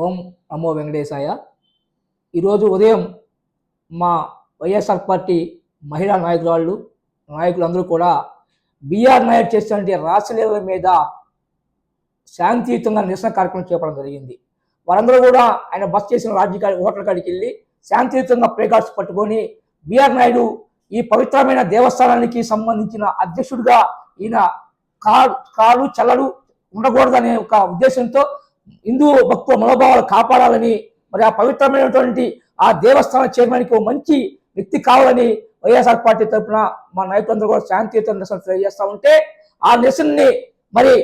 ఓం నమో వెంకటేశాయ. ఈరోజు ఉదయం మా వైఎస్ఆర్ పార్టీ మహిళా నాయకులందరూ కూడా బీఆర్ నాయుడు చేసినటువంటి రాష్ట్రలీల మీద శాంతియుతంగా నిరసన కార్యక్రమం చేపట్టడం జరిగింది. వారందరూ కూడా ఆయన బస్ చేసిన హోటల్ కాడికి వెళ్ళి శాంతియుతంగా ప్లేకార్డ్స్ పట్టుకొని బీఆర్ నాయుడు ఈ పవిత్రమైన దేవస్థానానికి సంబంధించిన అధ్యక్షుడిగా ఈయన కాలు చల్లడు ఉండకూడదనే ఒక ఉద్దేశంతో హిందూ భక్తుల మనోభావాలు కాపాడాలని, మరి ఆ పవిత్రమైనటువంటి ఆ దేవస్థాన చైర్మన్కి మంచి వ్యక్తి కావాలని వైఎస్ఆర్ పార్టీ తరఫున మా నాయకులందరూ కూడా శాంతియుత నిరసన తెలియజేస్తూ ఉంటే, ఆ నిరసనని మరి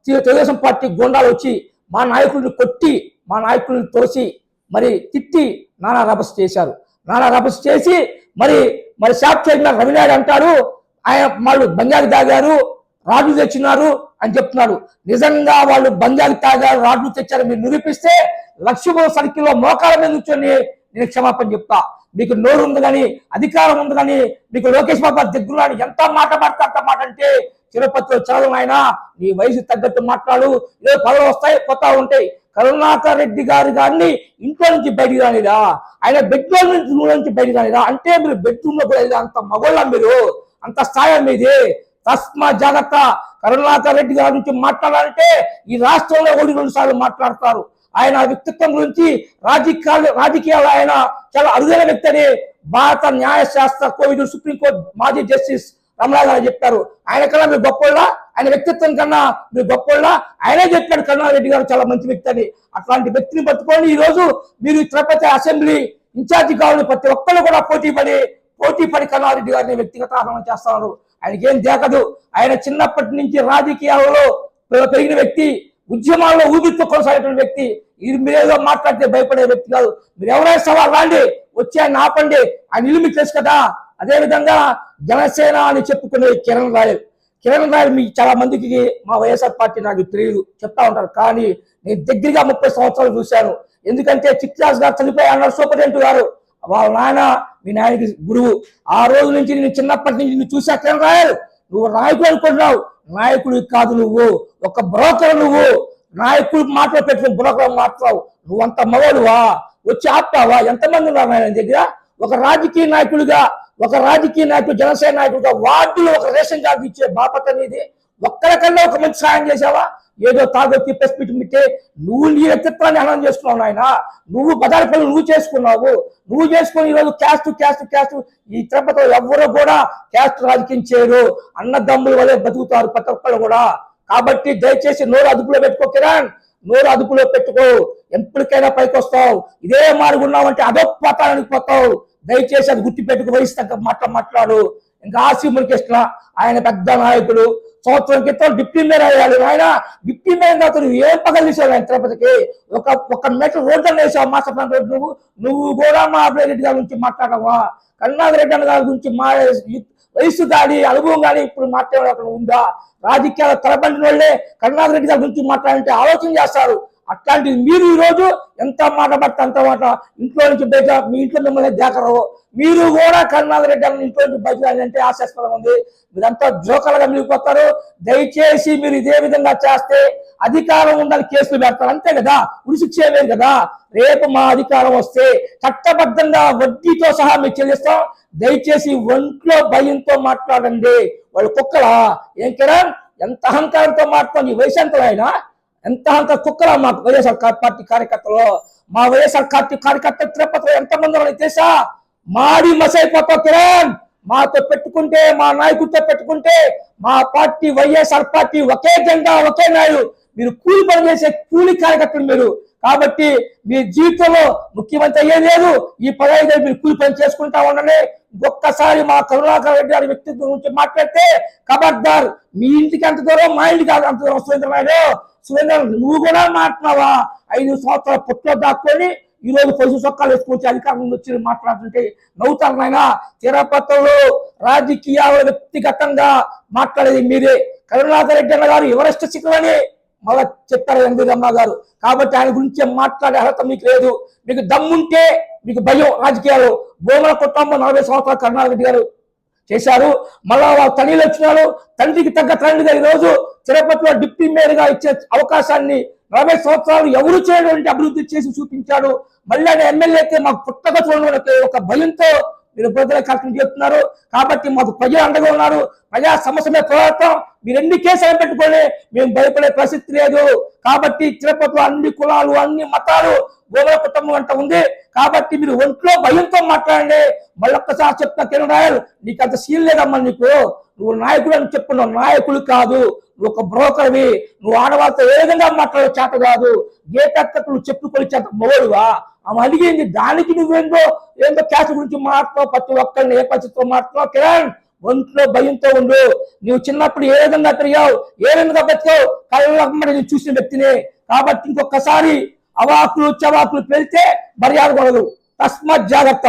తెలుగుదేశం పార్టీ గోండాలు వచ్చి మా నాయకుడిని కొట్టి, మా నాయకుడిని తోసి, మరి తిట్టి నానా రభస చేశారు. నానా రభస చేసి మరి షాప్ చైర్మన్ రవినాయుడు అంటారు, ఆయన వాళ్ళు బంగారు దాగారు, రాడ్లు తెచ్చినారు అని చెప్తున్నాడు. నిజంగా వాళ్ళు బంగారు తాగారు, రాడ్లు తెచ్చారు మీరు నిరూపిస్తే లక్ష్మీపురం సర్కిల్లో మోకాల మీద కూర్చొని నేను క్షమాపణ చెప్తా. మీకు నోరు ఉంది కానీ, అధికారం ఉంది కానీ, మీకు లోకేష్ బాబు దగ్గర ఎంత మాట మాట్లాడతా అంత మాట అంటే తిరుపతిలో చదవం ఆయన, నీ వయసు తగ్గట్టు మాట్లాడు, ఏదో పదవులు వస్తాయి పోతా ఉంటాయి. కరుణాకర్ రెడ్డి గారిని ఇంట్లో నుంచి బయటికి రానిరా, ఆయన బెడ్రూమ్ నుంచి బయటికి రానిరా అంటే మీరు బెడ్రూమ్ లో కూడా అంత మగోళ్ళ, మీరు అంత స్థాయి మీది. తస్మా జాగ్రత్త. కరుణాకర్ రెడ్డి గారి నుంచి మాట్లాడాలంటే ఈ రాష్ట్రంలో 1-2 సార్లు మాట్లాడతారు. ఆయన వ్యక్తిత్వం గురించి రాజకీయాలు ఆయన చాలా అరుదైన వ్యక్తి అని భారత న్యాయశాస్త్ర కోవిడ్ సుప్రీంకోర్టు మాజీ జస్టిస్ రమణ గారు చెప్పారు. ఆయన కన్నా మీరు గొప్పోళ్ళ, ఆయన వ్యక్తిత్వం కన్నా మీరు గొప్పోళ్ళ. ఆయనే చెప్పాడు కరుణారెడ్డి గారు చాలా మంచి వ్యక్తి అని. అట్లాంటి వ్యక్తిని పట్టుకొని ఈ రోజు మీరు తిరుపతి అసెంబ్లీ ఇన్ఛార్జి కావాలని ప్రతి ఒక్కరు కూడా పోటీ పడి కరుణారెడ్డి గారిని వ్యక్తిగత ఆహ్వానం చేస్తున్నారు. ఆయనకేం దేకదు. ఆయన చిన్నప్పటి నుంచి రాజకీయాలలో పెరిగిన వ్యక్తి, ఉద్యమాల్లో ఊపిరితో కొనసాగేటువంటి వ్యక్తి. ఇది మీరేదో మాట్లాడితే భయపడే వ్యక్తి కాదు. మీరు ఎవరైనా సవాల్ రాండి, వచ్చి ఆయన ఆపండి, ఆయన ఇల్లు మీకు తెలుసు కదా. అదేవిధంగా జనసేన అని చెప్పుకునే కిరణ్ రాయల్ మీకు చాలా మందికి మా వైఎస్ఆర్ పార్టీ నాకు తెలియదు చెప్తా ఉంటారు, కానీ నేను దగ్గరగా 30 సంవత్సరాలు చూశాను. ఎందుకంటే చిట్రాజ్ గారు చనిపోయి అన్నారు సూపరింటెండెంట్ గారు, వాళ్ళ నాయన మీ నాయనకి గురువు. ఆ రోజు నుంచి నేను చిన్నప్పటి నుంచి నువ్వు చూసా కిరణ్ రాయల్, నువ్వు నాయకుడు అనుకుంటున్నావు, నాయకుడు కాదు, నువ్వు ఒక బ్రోకర్. నువ్వు నాయకుడు మాటలు పెట్టుకుని బ్రోకర్ మాట్లావు. నువ్వంత మగడువా? వచ్చి ఆపుతావా? ఎంతమంది ఉన్నారు ఆయన దగ్గర? ఒక రాజకీయ నాయకుడు జనసేన నాయకుడుగా వార్డులో ఒక రేషన్ కార్డు ఇచ్చే బాపత అనేది ఒక్కరికన్నా ఒక మంచి సాయం చేసావా? ఏదో తాగొచ్చి ప్రెస్ మీట్ మిట్టే నువ్వు నీ వ్యక్తిత్వాన్ని హనం చేసుకున్నావు నాయన. నువ్వు పదాల పనులు నువ్వు చేసుకుని ఈరోజు క్యాస్ట్ ఈ తిరుపతిలో ఎవరు కూడా క్యాస్ట్ రాజకీయం చేయరు, అన్నదమ్ముల వల్లే బతుకుతారు ప్రతి ఒక్కరు కూడా. కాబట్టి దయచేసి నోరు అదుపులో పెట్టుకో కిరణ్, నోరు అదుపులో పెట్టుకో. ఎప్పటికైనా పైకి వస్తావు. ఇదే మారుగున్నావంటే అదొప్పతానికి పోతావు. దయచేసి అది గుర్తు పెట్టుకు వయసు తగ్గ మాట్లాడు. ఇంకా ఆసి మునికృష్ణ ఆయన పెద్ద నాయకుడు, సంవత్సరం క్రితం డిప్యూటీ మేయర్ అయ్యాడు. ఆయన డిప్యూటీ మేయర్ కాదు, నువ్వు ఏం పగలు తీసావు ఆయన తిరుపతికి? ఒక మీటర్ రోడ్డు వేసావు మాస్టర్ ప్లాన్ రోడ్డు. నువ్వు కూడా మా రెడ్డి గారి గురించి మాట్లాడవా? కరుణాకర్ రెడ్డి గారి గురించి మా వయసు కానీ అనుభవం కానీ ఇప్పుడు మాట్లాడే ఉందా? రాజకీయాల తలబండి వాళ్ళే కరుణాకర్ రెడ్డి గారి గురించి మాట్లాడాలంటే ఆలోచన చేస్తారు. అట్లాంటిది మీరు ఈరోజు ఎంత మాట పడితే అంత మాట ఇంట్లో నుంచి బయట, మీ ఇంట్లో మిమ్మల్ని దేకరు. మీరు కూడా కరుణాకర్ రెడ్డి గారిని ఇంట్లో నుంచి బయట అంటే ఆశాస్పదం ఉంది. మీరంతా జోకలుగా మిగిలిపోతారు. దయచేసి మీరు ఇదే విధంగా చేస్తే అధికారం ఉండాలి కేసులు పెడతారు, అంతే కదా, ఉరిశిక్ష వేరు కదా. రేపు మా అధికారం వస్తే చట్టబద్ధంగా వడ్డీతో సహా మీరు చెల్లిస్తాం. దయచేసి ఒంట్లో భయంతో మాట్లాడండి. వాళ్ళు కుక్కలా? ఏం కిరణ్, ఎంత అహంకారంతో మాట్లాడుతాం? నీ వయసు ఎంత అయినా ఎంత అంత కుక్కలా మా వైఎస్ఆర్ పార్టీ కార్యకర్తలు? మా వైఎస్ఆర్ పార్టీ కార్యకర్తలు తిరుపతిలో ఎంతమంది ఉన్నారో తెలుసా? మాడి మసైపోతావు కిరణ్. మాతో పెట్టుకుంటే, మా నాయకుడితో పెట్టుకుంటే, మా పార్టీ వైఎస్ఆర్ పార్టీ ఒకే జెండా ఒకే నాయుడు. మీరు కూలి పని చేసే కూలి కార్యకర్తలు మీరు. కాబట్టి మీ జీవితంలో ముఖ్యమంత్రి అయ్యే లేదు. ఈ 15 ఏళ్ళు మీరు కూలి పని చేసుకుంటా ఉండండి. ఒక్కసారి మా కరుణాకర్ రెడ్డి గారి వ్యక్తిత్వం గురించి మాట్లాడితే ఖబర్దార్. మీ ఇంటికి అంత దూరం, మా ఇంటికి అంత దూరం. సురేంద్ర నువ్వు కూడా మాట్లాడవా? 5 సంవత్సరాల పుట్లో దాక్కొని ఈ రోజు పశు సొక్కాలు వేసుకొచ్చి అధికారం వచ్చి మాట్లాడుతుంటే నవ్వుతారు నాయన. తిరుపతిలో రాజకీయాల వ్యక్తిగతంగా మాట్లాడేది మీరే. కరుణాకర్ రెడ్డి గారు ఎవరెస్ట్ శిఖరని మళ్ళా చెప్పారు వెంకటరమణ గారు. కాబట్టి ఆయన గురించి మాట్లాడే అర్హత మీకు లేదు. మీకు దమ్ముంటే, మీకు భయం రాజకీయాలు. భూముల కుటుంబం 40 సంవత్సరాలు కరుణాకర్ రెడ్డి గారు చేశారు. మళ్ళా వాళ్ళ తల్లిలు వచ్చినారు. తండ్రికి తగ్గ తండ్రిగా ఈ రోజు తిరుపతిలో డిప్యూటీ మేయర్ గా ఇచ్చే అవకాశాన్ని 40 సంవత్సరాలు ఎవరు చేయడానికి అభివృద్ధి చేసి చూపించాడు. మళ్ళీ ఆయన ఎమ్మెల్యే అయితే మాకు పుట్టక చూడడానికి ఒక భయంతో మీరు ప్రజలకు కష్టం చేస్తున్నారు. కాబట్టి మాకు ప్రజలు అండగా ఉన్నారు. ప్రజా సమస్య మీద పోరాటం. మీరు ఎన్ని కేసులు పెట్టుకొని మేము భయపడే పరిస్థితి లేదు. కాబట్టి తిరుపతిలో అన్ని కులాలు, అన్ని మతాలు, గోవుల కుటుంబం అంట ఉంది. కాబట్టి మీరు ఒంట్లో భయంతో మాట్లాడండి. మళ్ళొక్కసారి చెప్తున్నా కిరణ్ రాయల్, నీకు అంత సీన్ లేదమ్మా. నువ్వు నాయకుడు అని చెప్పున్నావు, నాయకులు కాదు. నువ్వు ఒక బ్రోకర్వి. నువ్వు ఆడవాళ్ళతో ఏ విధంగా మాట్లాడే చేత కాదు. గేటెక్కకు నువ్వు చెప్పుకొని చేత మొగడువా? ఆమె అడిగింది దానికి ఏందో క్యాస్ట్ గురించి మాట్లాడుతావు. ప్రతి ఒక్కరిని ఏ పరిస్థితితో మాట్లాడుతున్నావు. కిరణ్, ఒంట్లో భయంతో ఉండు. నువ్వు చిన్నప్పుడు ఏ విధంగా పెరిగావు, ఏ విధంగా బతికావు, కళ్ళమ్మడి నేను చూసిన వ్యక్తిని. కాబట్టి ఇంకొకసారి అవాకులు చవాకులు పెళ్తే మర్యాద కొనదు. తస్మాత్ జాగ్రత్త.